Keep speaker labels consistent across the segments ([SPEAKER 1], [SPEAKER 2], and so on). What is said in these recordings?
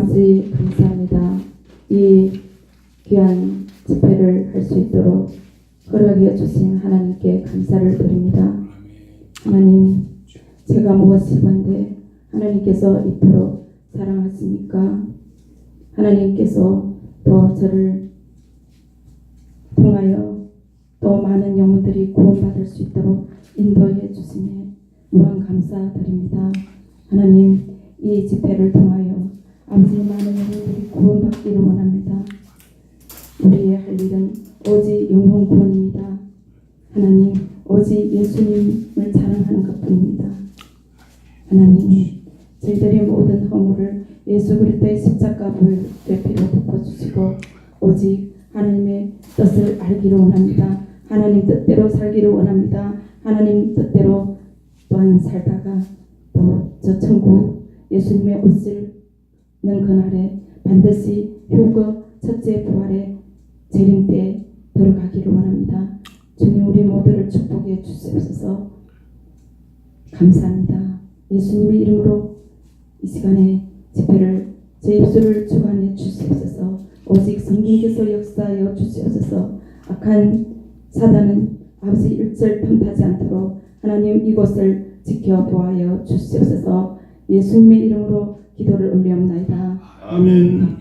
[SPEAKER 1] 아버지 감사합니다. 이 귀한 집회를 할 수 있도록 허락해 주신 하나님께 감사를 드립니다. 하나님, 제가 무엇이건데 하나님께서 이토록 사랑하십니까? 하나님께서 또 저를 통하여 또 많은 영혼들이 구원받을 수 있도록 인도해 주시니 무한 감사드립니다. 하나님, 이 집회를 통하여 아버지 많은 영혼들이 구원받기를 원합니다. 우리의 할 일은 오직 영혼 구원입니다. 하나님, 오직 예수님을 자랑하는 것뿐입니다. 하나님, 저희들의 모든 허물을 예수 그리스도의 십자가 보혈의 피로 덮어주시고 오직 하나님의 뜻을 알기를 원합니다. 하나님 뜻대로 살기를 원합니다. 하나님 뜻대로 또한 살다가 또 저 천국 예수님의 옷을 는 그날에 반드시 휴거 첫째 부활의 재림 때에 들어가기를 원합니다. 주님, 우리 모두를 축복해 주시옵소서. 감사합니다. 예수님의 이름으로 이 시간에 집회를 제 입술을 주관해 주시옵소서. 오직 성령께서 역사하여 주시옵소서. 악한 사단은 아버지 일절 틈타지 않도록 하나님 이곳을 지켜보아여 주시옵소서. 예수님의 이름으로 기도를 올리옵나이다. 아멘.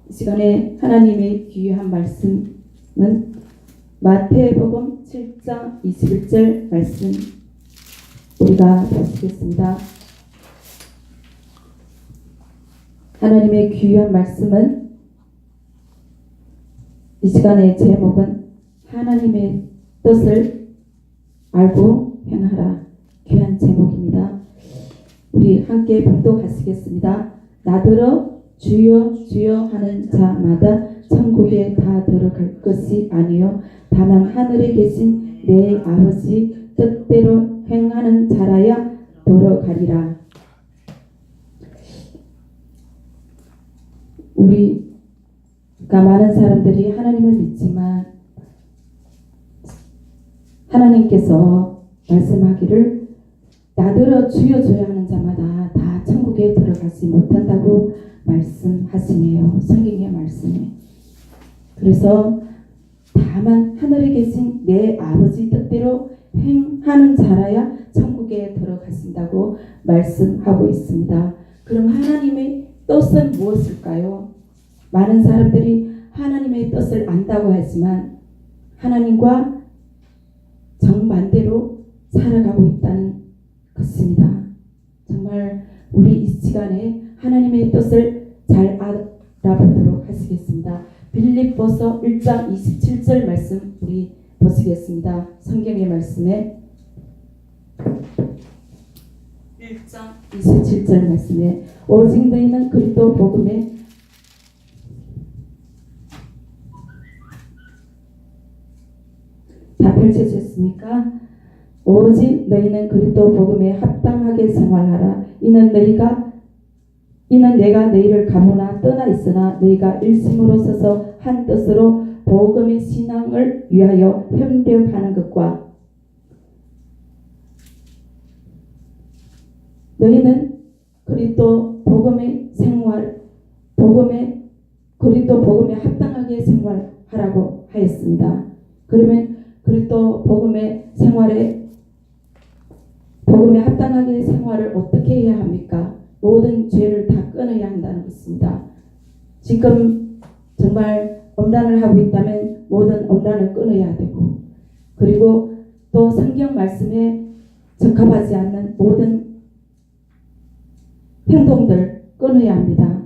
[SPEAKER 1] 이 시간에 하나님의 귀한 말씀은 마태복음 7장 21절 말씀 우리가 보시겠습니다. 하나님의 귀한 말씀은 이 시간의 제목은 하나님의 뜻을 알고 행하라. 귀한 제목입니다. 우리 함께 봉독하시겠습니다. 나더러 주여 주여 하는 자마다 천국에 다 들어갈 것이 아니요 다만 하늘에 계신 내 아버지 뜻대로 행하는 자라야 들어가리라. 우리가 많은 사람들이 하나님을 믿지만 하나님께서 말씀하기를 나더러 주여 주여 하는 자마다 다 천국에 들어가지 못한다고 말씀하시네요. 성경의 말씀에. 그래서 다만 하늘에 계신 내 아버지 뜻대로 행하는 자라야 천국에 들어가신다고 말씀하고 있습니다. 그럼 하나님의 뜻은 무엇일까요? 많은 사람들이 하나님의 뜻을 안다고 하지만 하나님과 정반대로 살아가고 있다는 것입니다. 정말 우리 이 시간에 하나님의 뜻을 잘 알아보도록 하시겠습니다. 빌립보서 1장 27절 말씀 우리 보시겠습니다. 성경의 말씀에 1장 27절 말씀에 오직 너희는 그리스도 복음에 다 펼쳐졌습니까? 오직 너희는 그리스도 복음에 합당하게 생활하라. 이는 내가 너희를 가무나 떠나 있으나 너희가 일심으로 서서 한 뜻으로 복음의 신앙을 위하여 협력하는 것과 너희는 그리스도 복음의 그리스도 복음에 합당하게 생활하라고 하였습니다. 그러면 그리스도 복음에 합당하게 생활을 어떻게 해야 합니까? 모든 죄를 다 끊어야 한다는 것입니다. 지금 정말 엄란을 하고 있다면 모든 엄란을 끊어야 되고, 그리고 또 성경 말씀에 적합하지 않는 모든 행동들 끊어야 합니다.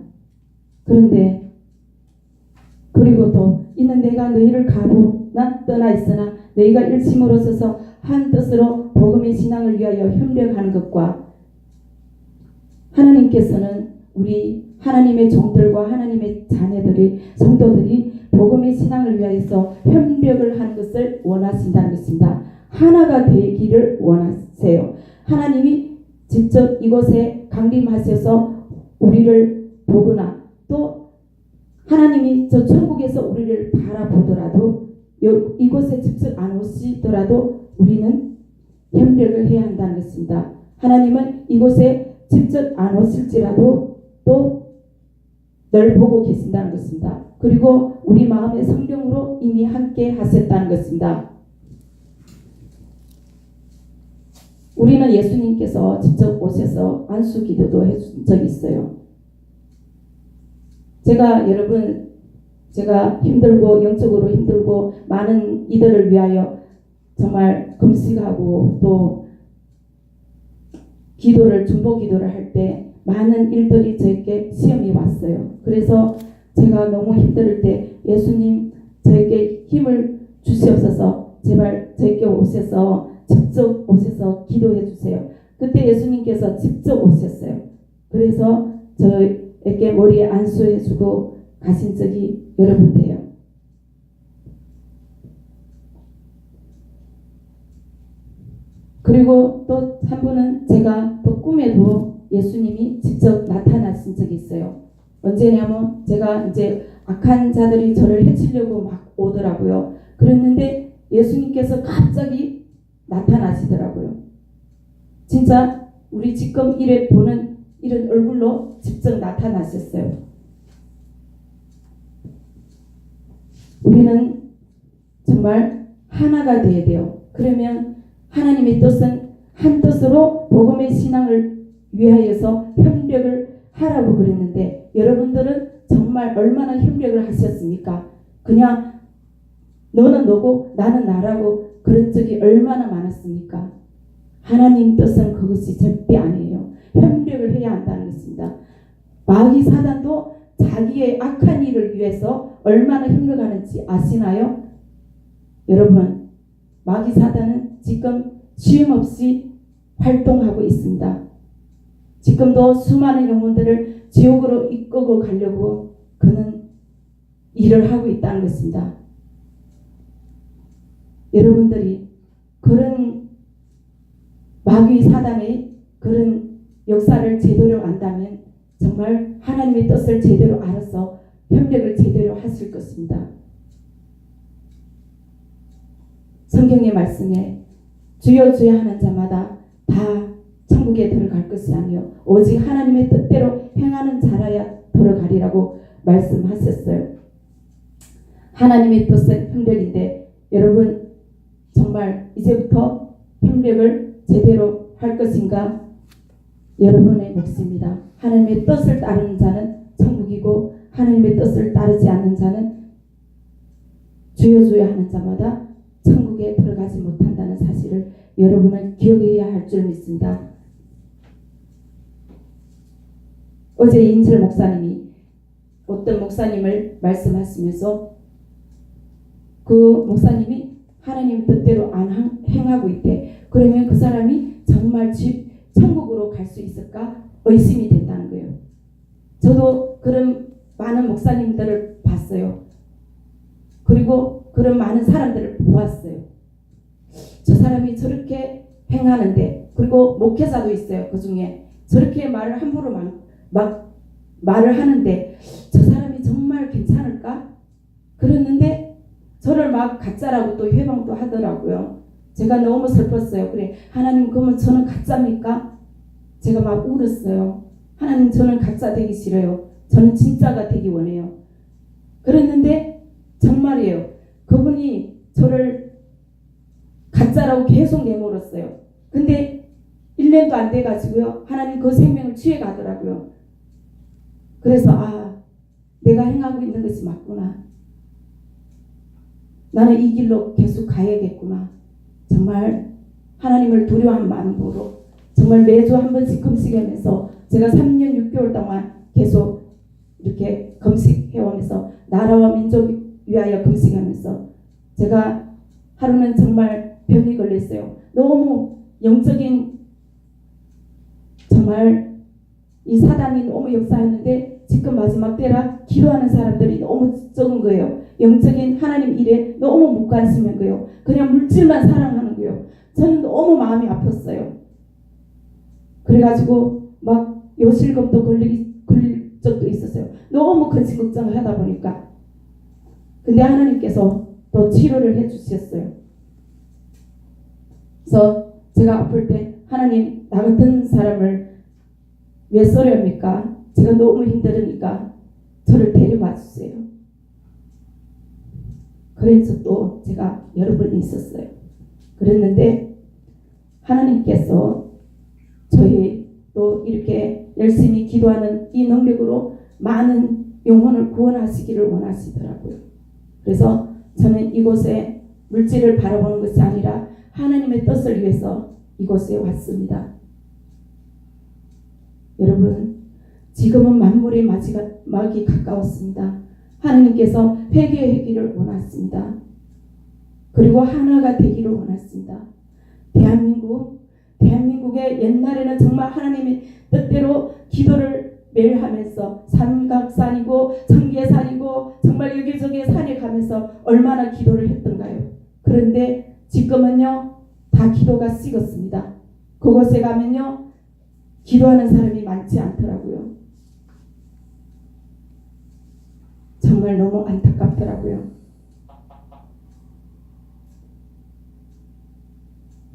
[SPEAKER 1] 그런데 그리고 또 이는 내가 너희를 가보나 떠나 있으나 너희가 일심으로 서서 한 뜻으로 복음의 신앙을 위하여 협력하는 것과 하나님께서는 우리 하나님의 종들과 하나님의 자녀들이 성도들이 복음의 신앙을 위하여서 협력을 하는 것을 원하신다는 것입니다. 하나가 되기를 원하세요. 하나님이 직접 이곳에 강림하셔서 우리를 보거나 또 하나님이 저 천국에서 우리를 바라보더라도 이곳에 직접 안 오시더라도 우리는 협력을 해야 한다는 것입니다. 하나님은 이곳에 직접 안 오실지라도 또 늘 보고 계신다는 것입니다. 그리고 우리 마음의 성령으로 이미 함께 하셨다는 것입니다. 우리는 예수님께서 직접 오셔서 안수 기도도 해준 적이 있어요. 여러분, 제가 힘들고 영적으로 힘들고 많은 이들을 위하여 정말 금식하고 또 중보 기도를 할 때 많은 일들이 저에게 시험이 왔어요. 그래서 제가 너무 힘들 때 예수님 저에게 힘을 주시옵소서, 제발 저에게 오셔서 직접 오셔서 기도해 주세요. 그때 예수님께서 직접 오셨어요. 그래서 저에게 머리에 안수해 주고 가신 적이 여러 번 돼요. 그리고 또 한 분은 제가 또 꿈에도 예수님이 직접 나타나신 적이 있어요. 언제냐면 제가 이제 악한 자들이 저를 해치려고 막 오더라고요. 그랬는데 예수님께서 갑자기 나타나시더라고요. 진짜 우리 지금 이래 보는 이런 얼굴로 직접 나타나셨어요. 우리는 정말 하나가 되어야 돼요. 그러면 하나님의 뜻은 한 뜻으로 복음의 신앙을 위하여서 협력을 하라고 그랬는데 여러분들은 정말 얼마나 협력을 하셨습니까? 그냥 너는 너고 나는 나라고 그런 적이 얼마나 많았습니까? 하나님 뜻은 그것이 절대 아니에요. 협력을 해야 한다는 것입니다. 마귀 사단도 자기의 악한 일을 위해서 얼마나 협력하는지 아시나요? 여러분, 마귀 사단은 지금 쉼 없이 활동하고 있습니다. 지금도 수많은 영혼들을 지옥으로 이끌고 가려고 그는 일을 하고 있다는 것입니다. 여러분들이 그런 마귀 사단의 그런 역사를 제대로 안다면 정말 하나님의 뜻을 제대로 알아서 협력을 제대로 하실 것입니다. 성경의 말씀에 주여 주여 하는 자마다 다 천국에 들어갈 것이 아니요 오직 하나님의 뜻대로 행하는 자라야 들어가리라고 말씀하셨어요. 하나님의 뜻은 협력인데 여러분 정말 이제부터 협력을 제대로 할 것인가? 여러분의 몫입니다. 하나님의 뜻을 따르는 자는 천국이고 하나님의 뜻을 따르지 않는 자는 주여 주여 하는 자마다 천국에 들어가지 못한다는 사실을 여러분은 기억해야 할 줄 믿습니다. 어제 인철 목사님이 어떤 목사님을 말씀하시면서 그 목사님이 하나님 뜻대로 안 행하고 있대. 그러면 그 사람이 정말 천국으로 갈 수 있을까 의심이 된다는 거예요. 저도 그런 많은 목사님들을 봤어요. 그리고 그런 많은 사람들을 보았어요. 저 사람이 저렇게 행하는데, 그리고 목회자도 있어요. 그 중에 저렇게 말을 함부로 막 말을 하는데 저 사람이 정말 괜찮을까? 그랬는데 저를 막 가짜라고 또 회방도 하더라고요. 제가 너무 슬펐어요. 그래, 하나님 그러면 저는 가짜입니까? 제가 막 울었어요. 하나님 저는 가짜 되기 싫어요. 저는 진짜가 되기 원해요. 그랬는데 정말이에요. 그분이 저를 가짜라고 계속 내몰았어요. 근데 1년도 안 돼가지고요. 하나님 그 생명을 취해 가더라고요. 그래서 내가 행하고 있는 것이 맞구나. 나는 이 길로 계속 가야겠구나. 정말 하나님을 두려워하는 마음으로 정말 매주 한 번씩 금식하면서 제가 3년 6개월 동안 계속 이렇게 금식해오면서 나라와 민족 위하여 금식하면서 제가 하루는 정말 병이 걸렸어요. 너무 영적인 정말 이 사단이 너무 역사했는데 지금 마지막 때라 기도하는 사람들이 너무 적은 거예요. 영적인 하나님 일에 너무 못 관심인 거예요. 그냥 물질만 사랑하는 거예요. 저는 너무 마음이 아팠어요. 그래가지고 막 요실금도 걸릴 적도 있었어요. 너무 근심 걱정을 하다 보니까. 근데 하나님께서 또 치료를 해주셨어요. 그래서 제가 아플 때 하나님 나 같은 사람을 왜 써렵니까? 제가 너무 힘들으니까 저를 데려와 주세요. 그런 적도 제가 여러 번 있었어요. 그랬는데 하나님께서 저희 또 이렇게 열심히 기도하는 이 능력으로 많은 영혼을 구원하시기를 원하시더라고요. 그래서 저는 이곳에 물질을 바라보는 것이 아니라 하나님의 뜻을 위해서 이곳에 왔습니다. 여러분, 지금은 만물의 막이 가까웠습니다. 하나님께서 회개하기를 원하십니다. 그리고 하나가 되기를 원하십니다. 대한민국의 옛날에는 정말 하나님의 뜻대로 기도를 매일 하면서 삼각산이고 청계산이고 정말 여기저기 산에 가면서 얼마나 기도를 했던가요. 그런데 지금은요 다 기도가 식었습니다. 그곳에 가면요 기도하는 사람이 많지 않더라고요. 정말 너무 안타깝더라고요.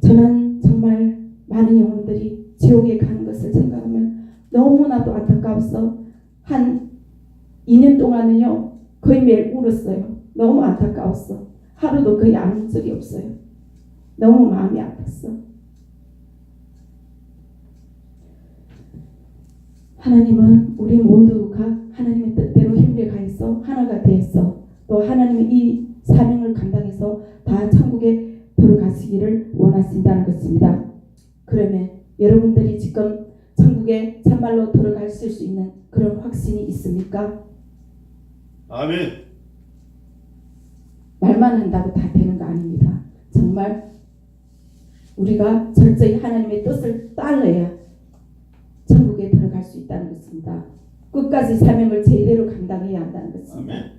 [SPEAKER 1] 저는 정말 많은 영혼들이 지옥에 가는 것을 생각하면 너무나도 안타까워서 한 2년 동안은요 거의 매일 울었어요. 너무 안타까웠어. 하루도 거의 안 운 적이 없어요. 너무 마음이 아팠어. 하나님은 우리 모두가 하나님의 뜻대로 힘을 가해서 하나가 되어서 또 하나님의 이 사명을 감당해서 다 천국에 들어가시기를 원하신다는 것입니다. 그러면 여러분들이 지금 천국에 참말로 들어가실 수 있는 그런 확신이 있습니까?
[SPEAKER 2] 아멘.
[SPEAKER 1] 말만 한다고 다 되는 거 아닙니다. 정말 우리가 철저히 하나님의 뜻을 따라야 천국에 들어갈 수 있다는 것입니다. 끝까지 사명을 제대로 감당해야 한다는 것입니다.
[SPEAKER 2] 아멘.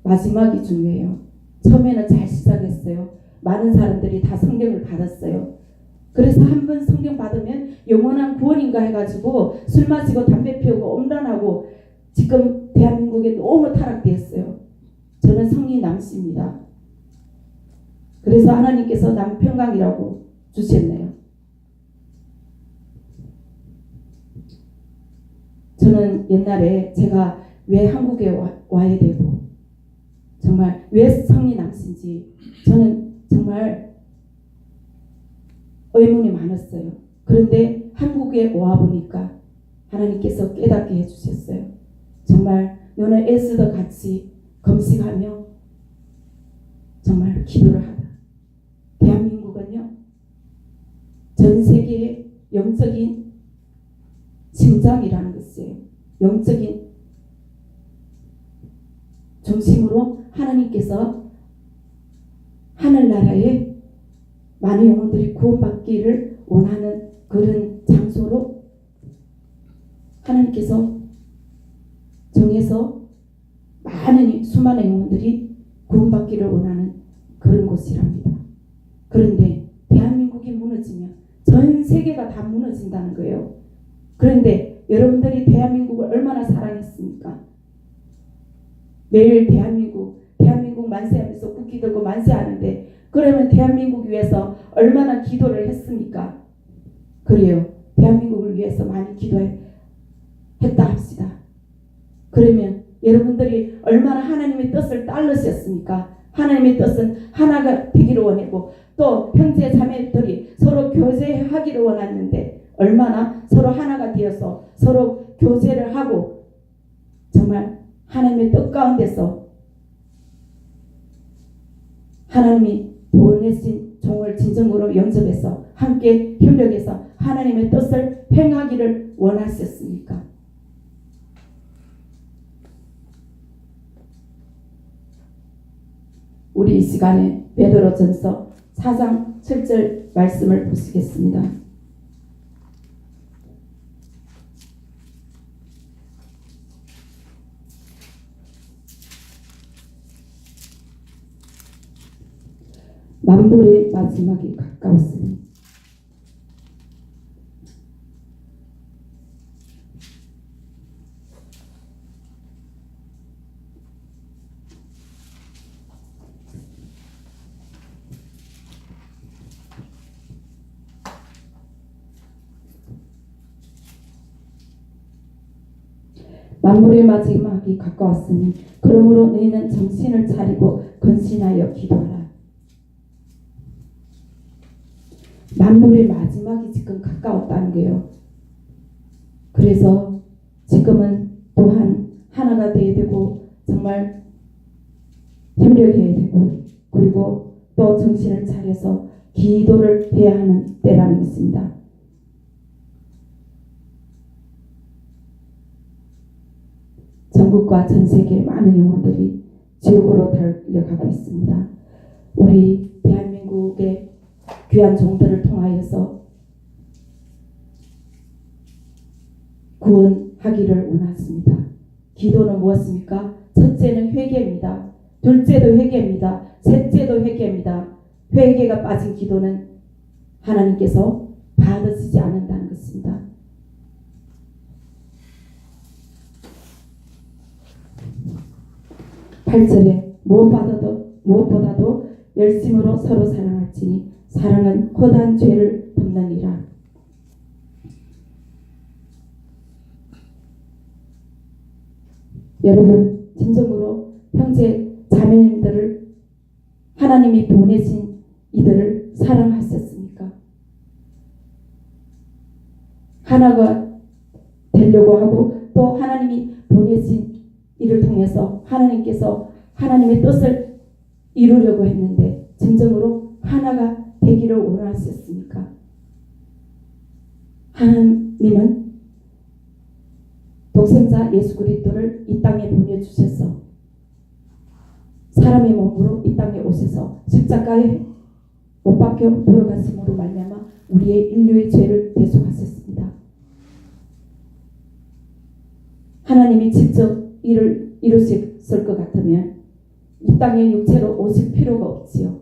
[SPEAKER 1] 마지막이 중요해요. 처음에는 잘 시작했어요. 많은 사람들이 다 성경을 받았어요. 그래서 한 번 성경 받으면 영원한 구원인가 해가지고 술 마시고 담배 피우고 음란하고 지금 대한민국에 너무 타락되었어요. 저는 성리 남씨입니다. 그래서 하나님께서 남평강이라고 주셨네요. 저는 옛날에 제가 왜 한국에 와야 되고 정말 왜 성리 남씨인지 저는 정말 의문이 많았어요. 그런데 한국에 와보니까 하나님께서 깨닫게 해주셨어요. 정말 너는 에스더 같이 금식하며 정말 기도를 하다. 대한민국은요 전 세계의 영적인 심장이라는 것이에요. 영적인 중심으로 하나님께서 하늘나라에 많은 영혼들이 구원받기를 원하는 그런 장소로 하나님께서 정해서 수많은 영혼들이 구원받기를 원하는 그런 곳이랍니다. 그런데 대한민국이 무너지면 전 세계가 다 무너진다는 거예요. 그런데 여러분들이 대한민국을 얼마나 사랑했습니까? 매일 대한민국 만세하면서 국기 들고 만세하는데 그러면 대한민국 위해서 얼마나 기도를 했습니까? 그래요. 대한민국을 위해서 많이 기도했다 합시다. 그러면 여러분들이 얼마나 하나님의 뜻을 따르셨습니까? 하나님의 뜻은 하나가 되기를 원하고 또 형제 자매들이 서로 교제하기를 원하는데 얼마나 서로 하나가 되어서 서로 교제를 하고 정말 하나님의 뜻 가운데서 하나님이 보내신 종을 진정으로 영접해서 함께 협력해서 하나님의 뜻을 행하기를 원하셨습니까? 우리 이 시간에 베드로전서 4장 7절 말씀을 보시겠습니다. 만물의 마지막이 가까웠으니 만물의 마지막이 가까웠으니 그러므로 너희는 정신을 차리고 건신하여 기도하라. 만물의 마지막이 지금 가까웠다는 거예요. 그래서 지금은 또한 하나가 되어야 되고 정말 협력해야 되고 그리고 또 정신을 차려서 기도를 해야 하는 때라는 것입니다. 전국과 전 세계의 많은 영혼들이 지옥으로 달려가고 있습니다. 우리 대한민국의 귀한 종들을 통하여서 구원하기를 원하십니다. 기도는 무엇입니까? 첫째는 회개입니다. 둘째도 회개입니다. 셋째도 회개입니다. 회개가 빠진 기도는 하나님께서 받으시지 않는다는 것입니다. (8절에) 무엇보다도 열심으로 서로 사랑할지니 사랑은 허다한 죄를 덮느니라. 여러분 진정으로 형제 자매님들을 하나님이 보내신 이들을 사랑하셨습니까? 하나가 되려고 하고 또 하나님이 보내신 이를 통해서 하나님께서 하나님의 뜻을 이루려고 했는데 진정으로 하나가 되기를 원하셨습니까? 하나님은 독생자 예수 그리스도를 이 땅에 보내주셔서 사람의 몸으로 이 땅에 오셔서 십자가에 못 박혀 돌아가심으로 말미암아 우리의 인류의 죄를 대속하셨습니다. 하나님이 직접 일을 이루셨을 것 같으면 이 땅에 육체로 오실 필요가 없지요.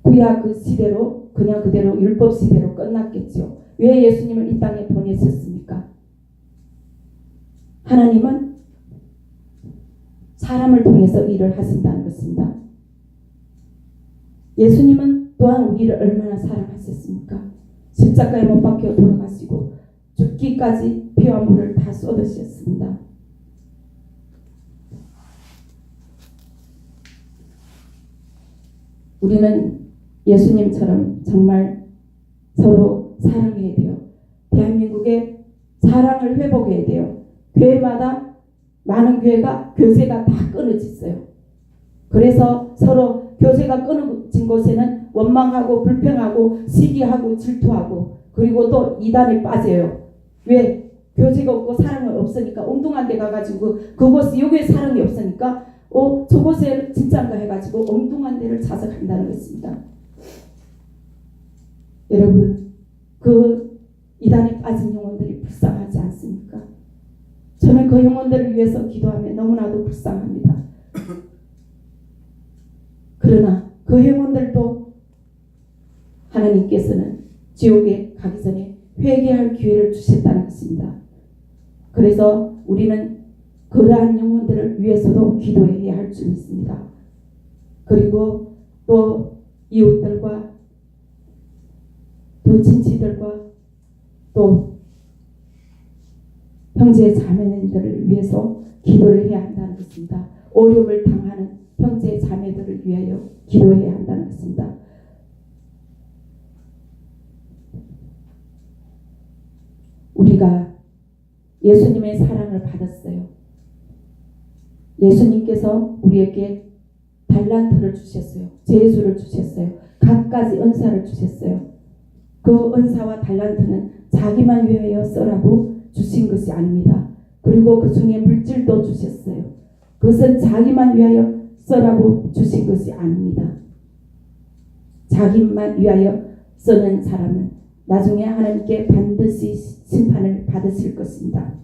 [SPEAKER 1] 구약 그 시대로 그냥 그대로 율법 시대로 끝났겠죠. 왜 예수님을 이 땅에 보내셨습니까? 하나님은 사람을 통해서 일을 하신다는 것입니다. 예수님은 또한 우리를 얼마나 사랑하셨습니까? 십자가에 못 박혀 돌아가시고 죽기까지 피와 물을 다 쏟으셨습니다. 우리는 예수님처럼 정말 서로 사랑해야 돼요. 대한민국의 사랑을 회복해야 돼요. 교회마다 많은 교회가 교제가 다 끊어졌어요. 그래서 서로 교제가 끊어진 곳에는 원망하고 불평하고 시기하고 질투하고 그리고 또 이단에 빠져요. 왜? 교제가 없고 사랑이 없으니까 엉뚱한 데 가가지고 그곳 여기에 사랑이 없으니까 저곳에 진짜인가 해가지고 엉뚱한 데를 찾아간다는 것입니다. 여러분 그 이단에 빠진 영혼들이 불쌍하지 않습니까? 저는 그 영혼들을 위해서 기도하며 너무나도 불쌍합니다. 그러나 그 영혼들도 하나님께서는 지옥에 가기 전에 회개할 기회를 주셨다는 것입니다. 그래서 우리는 그러한 영혼들을 위해서도 기도해야 할 줄 믿습니다. 그리고 또 이웃들과 또 친지들과 또 형제 자매들을 위해서 기도를 해야 한다는 것입니다. 어려움을 당하는 형제 자매들을 위하여 기도해야 한다는 것입니다. 우리가 예수님의 사랑을 받았어요. 예수님께서 우리에게 달란트를 주셨어요. 재주를 주셨어요. 갖가지 은사를 주셨어요. 그 은사와 달란트는 자기만 위하여 쓰라고 주신 것이 아닙니다. 그리고 그 중에 물질도 주셨어요. 그것은 자기만 위하여 쓰라고 주신 것이 아닙니다. 자기만 위하여 쓰는 사람은 나중에 하나님께 반드시 심판을 받으실 것입니다.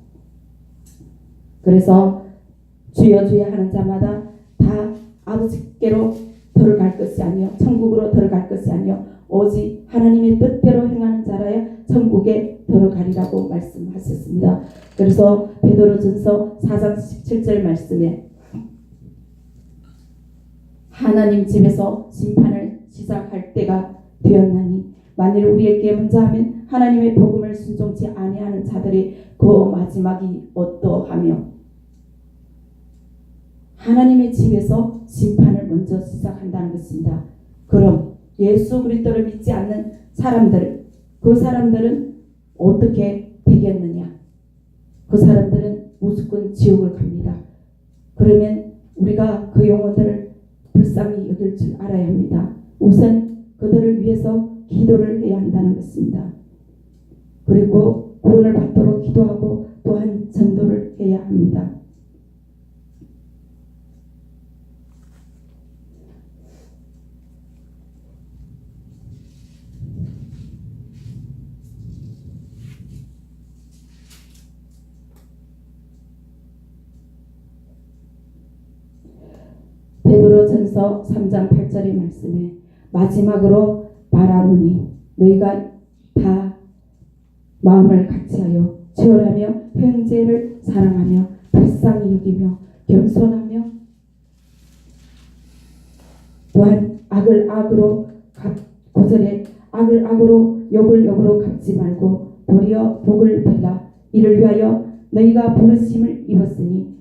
[SPEAKER 1] 그래서 주여 주여 하는 자마다 다 아버지께로 들어갈 것이 아니요 천국으로 들어갈 것이 아니요 오직 하나님의 뜻대로 행하는 자라야 천국에 들어가리라고 말씀하셨습니다. 그래서 베드로전서 4장 17절 말씀에 하나님 집에서 심판을 시작할 때가 되었나니 만일 우리에게 먼저 하면 하나님의 복음을 순종치 아니하는 자들이 그 마지막이 어떠하며 하나님의 집에서 심판을 먼저 시작한다는 것입니다. 그럼 예수 그리스도를 믿지 않는 사람들, 그 사람들은 어떻게 되겠느냐? 그 사람들은 무조건 지옥을 갑니다. 그러면 우리가 그 영혼들을 불쌍히 여길 줄 알아야 합니다. 우선 그들을 위해서 기도를 해야 한다는 것입니다. 그리고 구원을 받도록 기도하고 또한 전도를 해야 합니다. 베드로전서 3장 8절의 말씀에 마지막으로 말하노니 너희가 다 마음을 같이하여 치열하며 형제를 사랑하며 불쌍히 여기며 겸손하며 또한 악을 악으로 9절에 악을 악으로 욕을 욕으로 갚지 말고 도리어 복을 빌라. 이를 위하여 너희가 부르심을 입었으니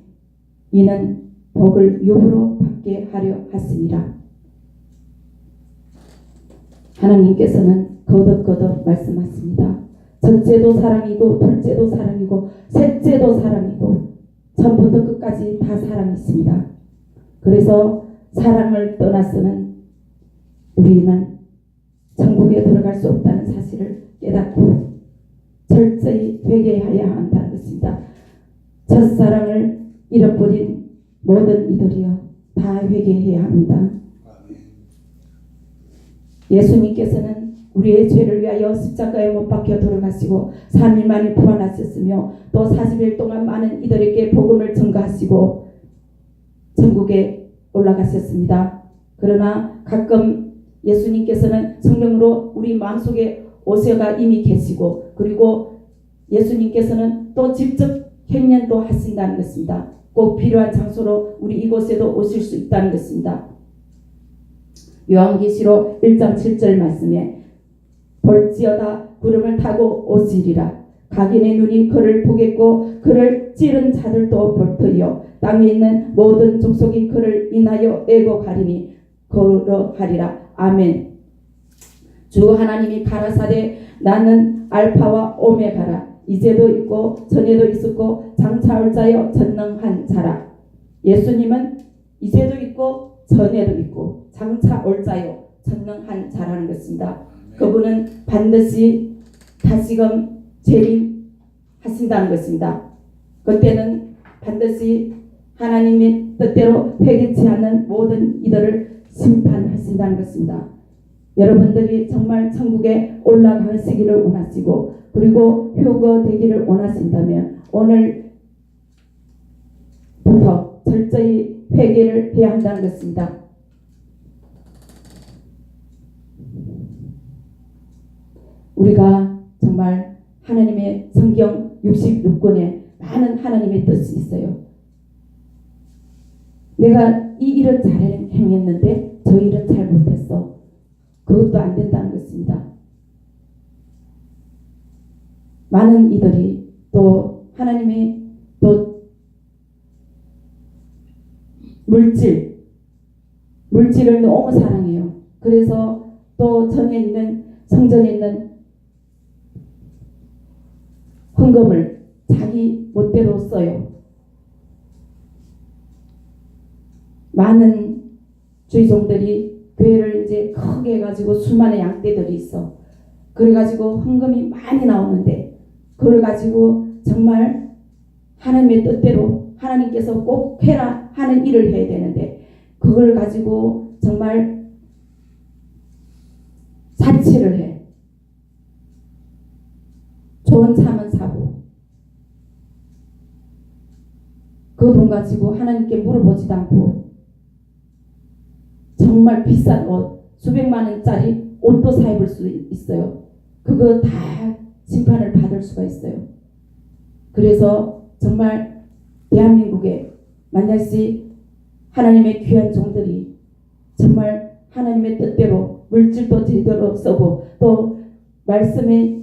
[SPEAKER 1] 이는 복을 욕으로 받게 하려 하심이라. 하나님께서는 거듭거듭 말씀하십니다. 첫째도 사랑이고 둘째도 사랑이고 셋째도 사랑이고 처음부터 끝까지 다 사랑이십니다. 그래서 사랑을 떠나서는 우리는 천국에 들어갈 수 없다는 사실을 깨닫고 철저히 회개해야 한다는 것입니다. 첫사랑을 잃어버린 모든 이들이여 다 회개해야 합니다. 예수님께서는 우리의 죄를 위하여 십자가에 못 박혀 돌아가시고 3일 만에 부활하셨으며 또 40일 동안 많은 이들에게 복음을 전가하시고 천국에 올라가셨습니다. 그러나 가끔 예수님께서는 성령으로 우리 마음속에 오셔가 이미 계시고 그리고 예수님께서는 또 직접 행연도 하신다는 것입니다. 꼭 필요한 장소로 우리 이곳에도 오실 수 있다는 것입니다. 요한계시록 1장 7절 말씀에 볼지어다 구름을 타고 오시리라. 각인의 눈이 그를 보겠고 그를 찌른 자들도 볼 터이요 땅에 있는 모든 족속이 그를 인하여 애고가리니 걸어가리라. 아멘. 주 하나님이 가라사대 나는 알파와 오메가라. 이제도 있고 전에도 있었고 장차 올 자여 전능한 자라. 예수님은 이제도 있고 전에도 있고 장차 올 자여 전능한 자라는 것입니다. 그분은 반드시 다시금 재림하신다는 것입니다. 그때는 반드시 하나님의 뜻대로 회개치 않는 모든 이들을 심판하신다는 것입니다. 여러분들이 정말 천국에 올라가시기를 원하시고 그리고 효거되기를 원하신다면 오늘부터 철저히 회개를 해야 한다는 것입니다. 우리가 정말 하나님의 성경 66권에 많은 하나님의 뜻이 있어요. 내가 이 일은 잘 행했는데 저 일은 잘 못했어. 그것도 안 된다는 것입니다. 많은 이들이 또 하나님의 또 물질을 너무 사랑해요. 그래서 또 전에 있는 성전에 있는 헌금을 자기 멋대로 써요. 많은 주의종들이 교회를 이제 크게 해가지고 수많은 양떼들이 있어. 그래가지고 헌금이 많이 나오는데 그걸 가지고 정말 하나님의 뜻대로 하나님께서 꼭 해라 하는 일을 해야 되는데 그걸 가지고 정말 사치를 해. 좋은 차만 사고 그 돈 가지고 하나님께 물어보지도 않고 정말 비싼 옷 수백만 원짜리 옷도 사 입을 수 있어요. 그거 다 심판을 받을 수가 있어요. 그래서 정말 대한민국에 만약에 하나님의 귀한 종들이 정말 하나님의 뜻대로 물질도 제대로 쓰고 또 말씀에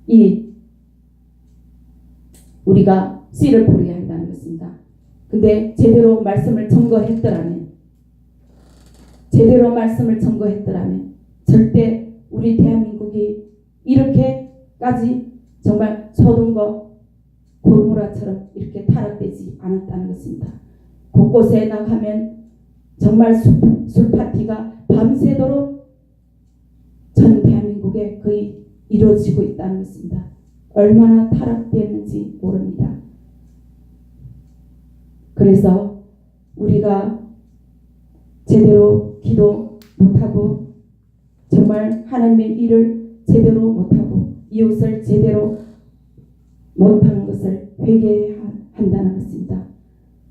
[SPEAKER 1] 이 우리가 씨를 뿌려야 한다는 것입니다. 근데 제대로 말씀을 증거했더라면 절대 우리 대한민국이 이렇게까지 정말 소돔과 고르모라처럼 이렇게 타락되지 않았다는 것입니다. 곳곳에 나가면 정말 술 파티가 밤새도록 전 대한민국에 거의 이루어지고 있다는 것입니다. 얼마나 타락되었는지 모릅니다. 그래서 우리가 제대로 기도 못하고 정말 하나님의 일을 제대로 못하고 이웃을 제대로 못하는 것을 회개해야 한다는 것입니다.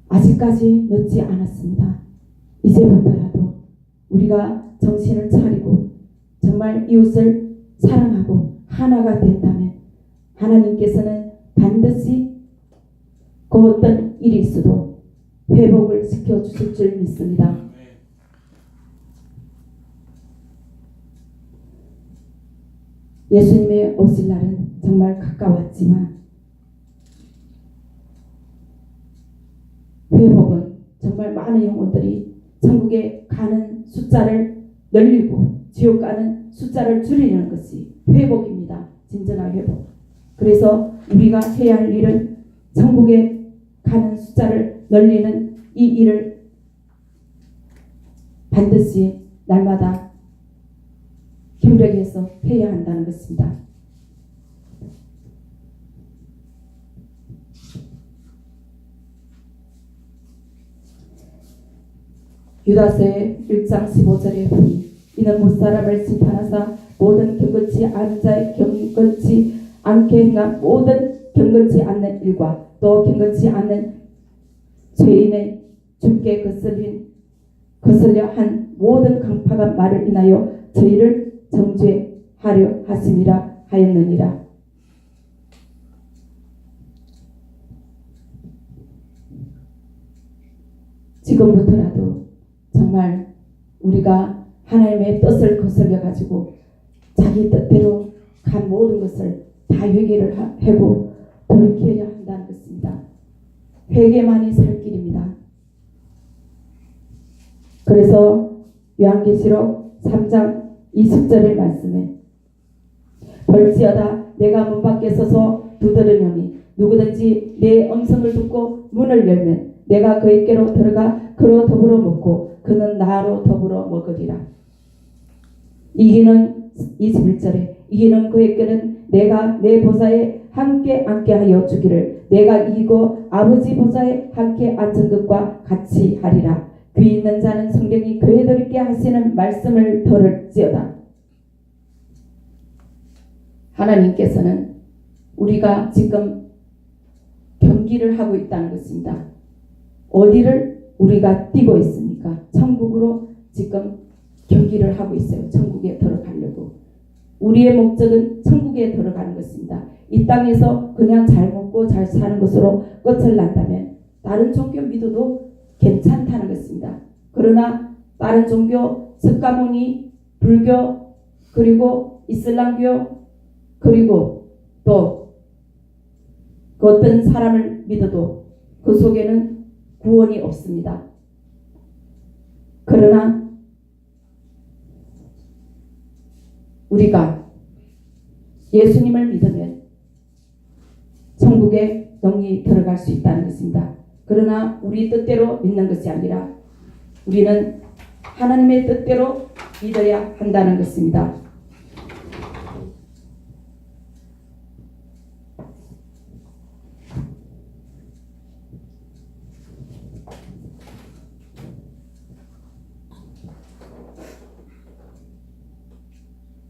[SPEAKER 1] 아직까지 늦지 않았습니다. 이제부터라도 우리가 정신을 차리고 정말 이웃을 사랑하고 하나가 된다면 하나님께서는 반드시 그 어떤 일이 있어도 회복을 시켜주실 줄 믿습니다. 예수님의 오실 날은 정말 가까웠지만 회복은 정말 많은 영혼들이 천국에 가는 숫자를 늘리고 지옥 가는 숫자를 줄이는 것이 회복입니다. 진정한 회복. 그래서 우리가 해야 할 일은 천국에 가는 숫자를 늘리는 이 일을 반드시 날마다 힘들게 해서 해야 한다는 것입니다. 유다서의 1장 15절에 보니 이는 못사람을 심판하사 모든 경건치 않은 자의 경건치 않게 행한 모든 경건치 않는 일과 또 경건치 않는 죄인의 주께 거슬려 한 모든 강팍한 말을 인하여 저희를 정죄하려 하심이라 하였느니라. 지금부터라도 정말 우리가 하나님의 뜻을 거슬려 가지고 자기 뜻대로 간 모든 것을 다 회개를 하고 돌이켜야 한다는 것입니다. 회개만이 살 길입니다. 그래서 요한계시록 3장 20절의 말씀에 벌지어다 내가 문 밖에 서서 두드리노니 누구든지 내 음성을 듣고 문을 열면 내가 그에게로 들어가 그로 더불어 먹고 그는 나로 더불어 먹으리라. 이기는 21절에 이기는 그에게는 내가 내 보좌에 함께 앉게 하여 주기를 내가 이기고 아버지 보좌에 함께 앉은 것과 같이 하리라. 귀 있는 자는 성령이 교회들에게 하시는 말씀을 들을지어다. 하나님께서는 우리가 지금 경기를 하고 있다는 것입니다. 어디를 우리가 뛰고 있습니까? 천국으로 지금 경기를 하고 있어요. 천국에 들어가려고. 우리의 목적은 천국에 들어가는 것입니다. 이 땅에서 그냥 잘 먹고 잘 사는 것으로 끝을 난다면 다른 종교 믿어도 괜찮다는 것입니다. 그러나 다른 종교, 석가모니, 불교, 그리고 이슬람교, 그리고 또 그 어떤 사람을 믿어도 그 속에는 구원이 없습니다. 그러나 우리가 예수님을 믿으면 천국에 영이 들어갈 수 있다는 것입니다. 그러나 우리 뜻대로 믿는 것이 아니라 우리는 하나님의 뜻대로 믿어야 한다는 것입니다.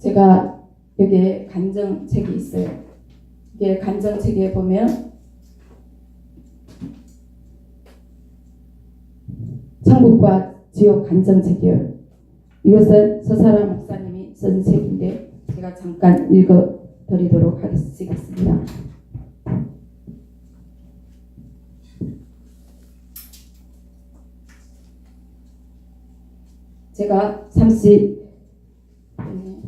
[SPEAKER 1] 제가 여기에 간증책이 있어요. 이게 간증책에 보면 천국과 지옥 간증책이에요. 이것은 서사라 목사님이 쓴 책인데 제가 잠깐 읽어드리도록 하겠습니다. 제가 때문에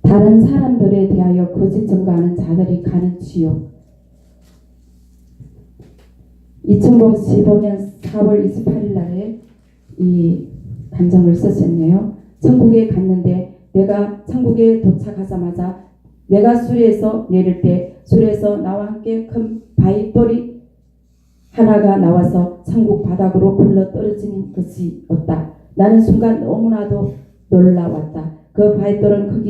[SPEAKER 1] 다른 사람들에 대하여 거짓 증거하는 자들이 가는 지옥. 2015년 4월 28일 날에 이 간증을 쓰셨네요. 천국에 갔는데 내가 천국에 도착하자마자 내가 수리에서 내릴 때 수리에서 나와 함께 큰 바위돌이 하나가 나와서 천국 바닥으로 굴러 떨어지는 것이었다. 나는 순간 너무나도 놀라웠다. 그 바위돌은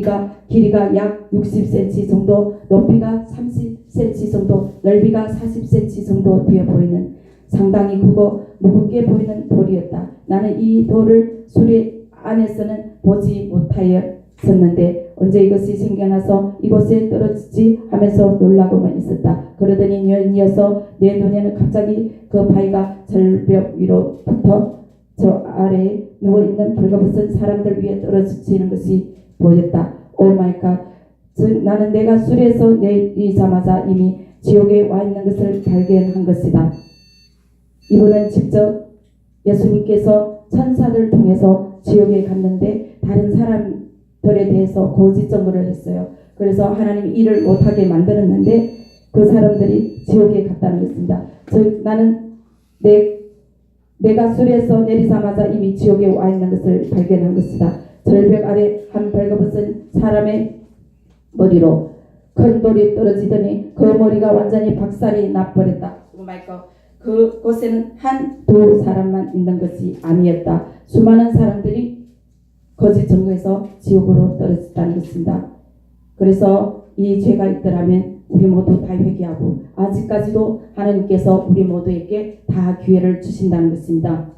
[SPEAKER 1] 길이가 약 60cm 정도, 높이가 30cm 정도, 넓이가 40cm 정도 되어 보이는 상당히 크고 무겁게 보이는 돌이었다. 나는 이 돌을 수리 안에서는 보지 못하였었는데 언제 이것이 생겨나서 이곳에 떨어지지 하면서 놀라고만 있었다. 그러더니 연이어서 내 눈에는 갑자기 그 바위가 절벽 위로부터 저 아래에 누워있는 벌거벗은 사람들 위에 떨어지는 것이 보였다. 오 마이 갓. 즉 나는 내가 수리에서 내리자마자 이미 지옥에 와 있는 것을 발견한 것이다. 이분은 직접 예수님께서 천사들 통해서 지옥에 갔는데 다른 사람들에 대해서 거짓 증거를 했어요. 그래서 하나님이 일을 못하게 만들었는데 그 사람들이 지옥에 갔다는 것입니다. 즉 나는 내가 수리에서 내리자마자 이미 지옥에 와 있는 것을 발견한 것이다. 절벽 아래 한 벌거벗은 사람의 머리로 큰 돌이 떨어지더니 그 머리가 완전히 박살이 나버렸다. 그곳에는 한두 사람만 있는 것이 아니었다. 수많은 사람들이 거짓 증거해서 지옥으로 떨어졌다는 것입니다. 그래서 이 죄가 있더라면 우리 모두 다 회개하고 아직까지도 하나님께서 우리 모두에게 다 기회를 주신다는 것입니다.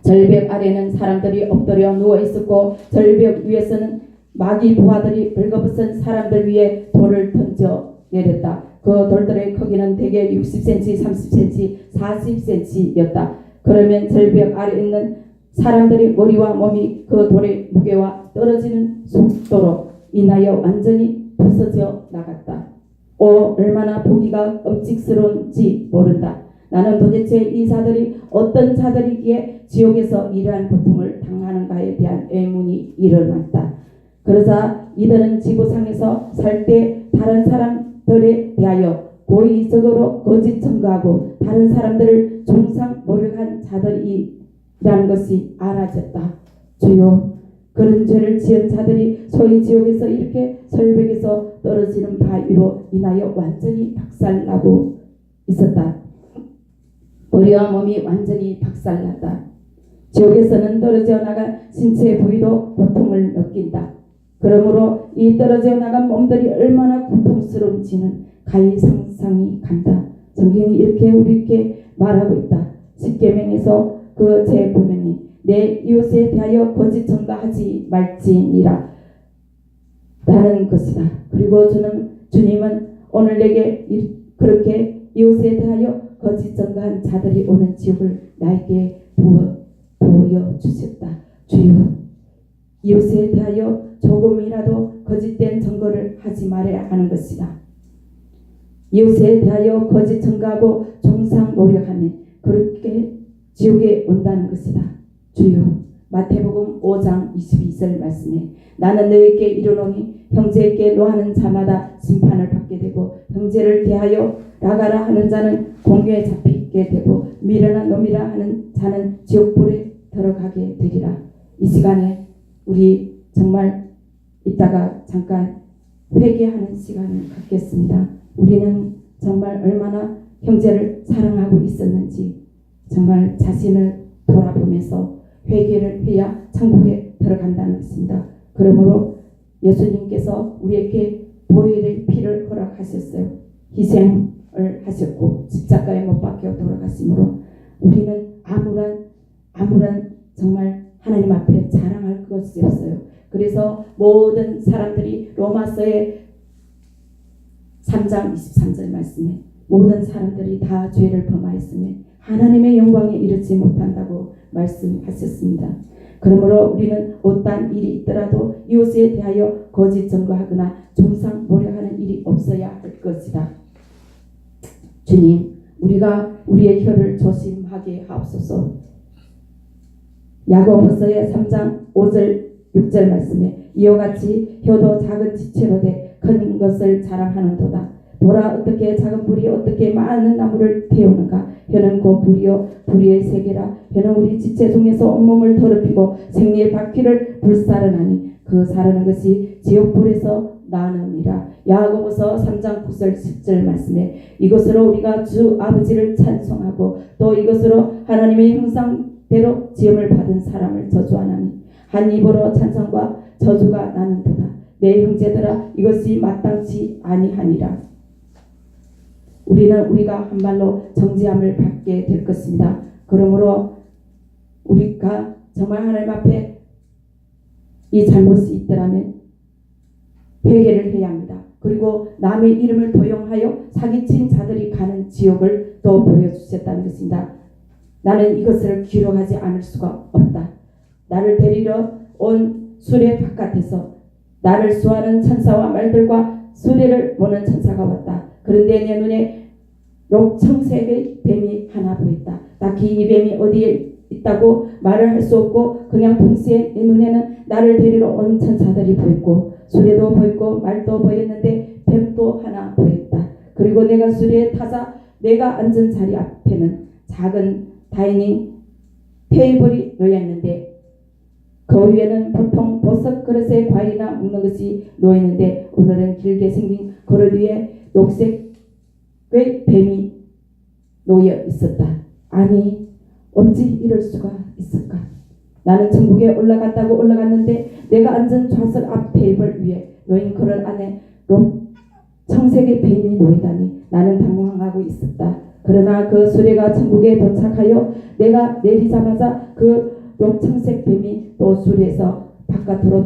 [SPEAKER 1] 절벽 아래는 사람들이 엎드려 누워 있었고 절벽 위에서는 마귀 부하들이 벌거벗은 사람들 위에 돌을 던져 내렸다. 그 돌들의 크기는 대개 60cm, 30cm, 40cm였다. 그러면 절벽 아래에 있는 사람들의 머리와 몸이 그 돌의 무게와 떨어지는 속도로 인하여 완전히 부서져 나갔다. 얼마나 보기가 끔찍스러운지 모른다. 나는 도대체 이 자들이 어떤 자들이기에 지옥에서 이러한 고통을 당하는가에 대한 의문이 일어났다. 그러자 이들은 지구상에서 살 때 다른 사람들에 대하여 고의적으로 거짓 증거하고 다른 사람들을 중상 모욕한 자들이라는 것이 알아졌다. 주여, 그런 죄를 지은 자들이 소위 지옥에서 이렇게 절벽에서 떨어지는 바위로 인하여 완전히 박살나고 있었다. 머리와 몸이 완전히 박살났다. 지옥에서는 떨어져 나간 신체의 부위도 고통을 느낀다. 그러므로 이 떨어져 나간 몸들이 얼마나 고통스러운지는 가히 상상이 간다. 성경이 이렇게 우리에게 말하고 있다. 십계명에서 그 제9명이 내 이웃에 대하여 거짓 증거하지 말지니라 라는 것이다. 그리고 주님은 오늘 내게 그렇게 이웃에 대하여 거짓 증거한 자들이 오는 지옥을 나에게 보여주셨다. 주여, 이웃에 대하여 조금이라도 거짓된 증거를 하지 말아야 하는 것이다. 이웃에 대하여 거짓 증거하고 종상 모욕하면 그렇게 지옥에 온다는 것이다. 주여, 마태복음 5장 22절 말씀에 나는 너에게 이르노니 형제에게 노하는 자마다 심판을 받게 되고 형제를 대하여 나가라 하는 자는 공경에 잡히게 되고 미련한 놈이라 하는 자는 지옥불에 들어가게 되리라. 이 시간에 우리 정말 이따가 잠깐 회개하는 시간을 갖겠습니다. 우리는 정말 얼마나 형제를 사랑하고 있었는지 정말 자신을 돌아보면서 회개를 해야 천국에 들어간다는 것입니다. 그러므로 예수님께서 우리에게 보혈의 피를 허락하셨어요. 희생을 하셨고 십자가에 못 박혀 돌아가심으로 우리는 아무런 정말 하나님 앞에 자랑할 것이 없어요. 그래서 모든 사람들이 로마서의 3장 23절 말씀에 모든 사람들이 다 죄를 범하였으니 하나님의 영광에 이르지 못한다고 말씀하셨습니다. 그러므로 우리는 어떠한 일이 있더라도 이웃에 대하여 거짓 증거하거나 중상 모략하는 일이 없어야 할 것이다. 주님, 우리가 우리의 혀를 조심하게 하옵소서. 야고보서의 3장 5절 6절 말씀에 이와 같이 혀도 작은 지체로 돼 큰 것을 자랑하는도다. 보라, 어떻게 작은 불이 어떻게 많은 나무를 태우는가. 혀는 곧 불이요 불의의 세계라. 혀는 우리 지체 중에서 온몸을 더럽히고 생리의 바퀴를 불사르나니 그 사르는 것이 지옥불에서 나느니라. 야고보서 3장 9절 10절 말씀에 이것으로 우리가 주 아버지를 찬송하고 또 이것으로 하나님의 형상대로 지음을 받은 사람을 저주하나니 한 입으로 찬송과 저주가 나는도다. 내 형제들아, 이것이 마땅치 아니하니라. 우리는 우리가 한 말로 정죄함을 받게 될 것입니다. 그러므로 우리가 정말 하나님 앞에 이 잘못이 있더라면 회개를 해야 합니다. 그리고 남의 이름을 도용하여 사기친 자들이 가는 지옥을 또 보여주셨다는 것입니다. 나는 이것을 기록하지 않을 수가 없다. 나를 데리러 온 수레 바깥에서 나를 수하는 천사와 말들과 수레를 모는 천사가 왔다. 그런데 내 눈에 녹청색의 뱀이 하나 보였다. 딱히 이 뱀이 어디에 있다고 말을 할 수 없고 그냥 동시에 내 눈에는 나를 데리러 온 천사들이 보였고 수레도 보였고 말도 보였는데 뱀도 하나 보였다. 그리고 내가 수레에 타자 내가 앉은 자리 앞에는 작은 다이닝 테이블이 놓였는데 그 위에는 보통 보석 그릇에 과일이나 먹는 것이 놓이는데 오늘은 길게 생긴 그릇 위에 녹색의 뱀이 놓여 있었다. 아니, 어찌 이럴 수가 있을까? 나는 천국에 올라간다고 올라갔는데 내가 앉은 좌석 앞 테이블 위에 놓인 그릇 안에 청색의 뱀이 놓이다니 나는 당황하고 있었다. 그러나 그 수레가 천국에 도착하여 내가 내리자마자 그 녹청색 뱀이 또 수레에서 바깥으로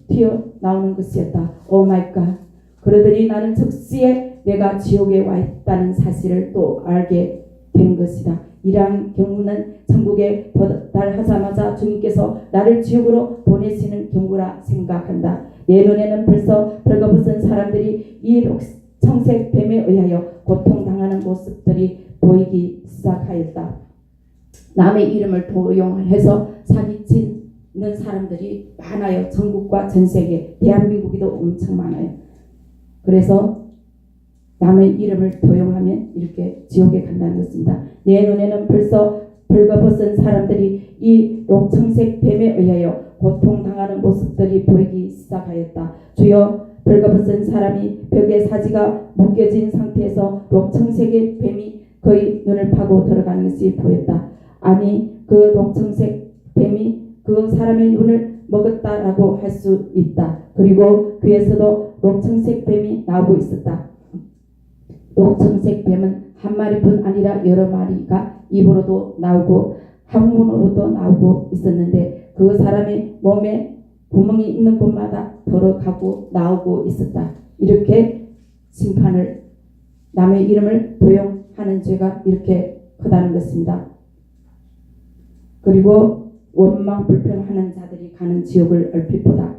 [SPEAKER 1] 튀어나오는 것이었다. 오 마이 갓. 그러더니 나는 즉시에 내가 지옥에 와 있다는 사실을 또 알게 된 것이다. 이러한 경우는 천국에 도달하자마자 주님께서 나를 지옥으로 보내시는 경우라 생각한다. 내 눈에는 벌써 벌거벗은 사람들이 이 녹청색 뱀에 의하여 고통당하는 모습들이 보이기 시작하였다. 남의 이름을 도용해서 사기치는 사람들이 많아요. 전국과 전세계, 대한민국에도 엄청 많아요. 그래서 남의 이름을 도용하면 이렇게 지옥에 간다는 것입니다. 내 눈에는 벌써 벌거벗은 사람들이 이 녹청색 뱀에 의하여 고통당하는 모습들이 보이기 시작하였다. 주여, 벌거벗은 사람이 벽에 사지가 묶여진 상태에서 녹청색의 뱀이 그의 눈을 파고 들어가는 것이 보였다. 아니, 그 녹청색 뱀이 그 사람의 눈을 먹었다라고 할 수 있다. 그리고 귀에서도 녹청색 뱀이 나오고 있었다. 녹청색 뱀은 한 마리뿐 아니라 여러 마리가 입으로도 나오고 항문으로도 나오고 있었는데 그 사람의 몸에 구멍이 있는 곳마다 들어가고 나오고 있었다. 이렇게 심판을, 남의 이름을 도용하는 죄가 이렇게 크다는 것입니다. 그리고 원망 불평하는 자들이 가는 지옥을 얼핏 보다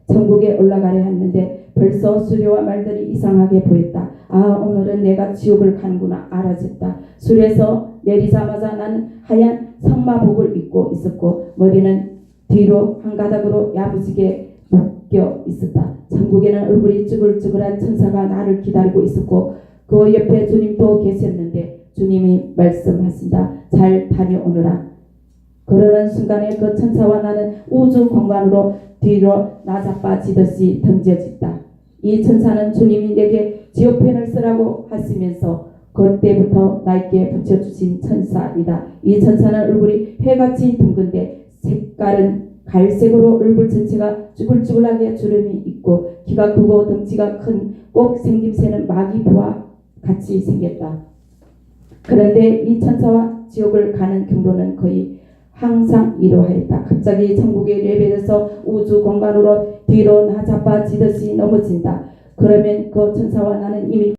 [SPEAKER 1] 천국에 올라가려 했는데 벌써 수레와 말들이 이상하게 보였다. 아, 오늘은 내가 지옥을 가는구나 알아졌다. 수레에서 내리자마자 나는 하얀 성마복을 입고 있었고 머리는 뒤로 한 가닥으로 야무지게 묶여 있었다. 천국에는 얼굴이 쭈글쭈글한 천사가 나를 기다리고 있었고 그 옆에 주님도 계셨는데 주님이 말씀하신다. 잘 다녀오너라. 그러는 순간에 그 천사와 나는 우주 공간으로 뒤로 나자빠지듯이 던져졌다. 이 천사는 주님이 내게 지옥편을 쓰라고 하시면서 그때부터 나에게 붙여주신 천사이다. 이 천사는 얼굴이 해같이 둥근데 색깔은 갈색으로 얼굴 전체가 쭈글쭈글하게 주름이 있고 키가 크고 덩치가 큰 꼭 생김새는 마귀부와 같이 생겼다. 그런데 이 천사와 지옥을 가는 경로는 거의 항상 이러하였다. 갑자기 천국의 레벨에서 우주 공간으로 뒤로 나자빠지듯이 넘어진다. 그러면 그 천사와 나는 이미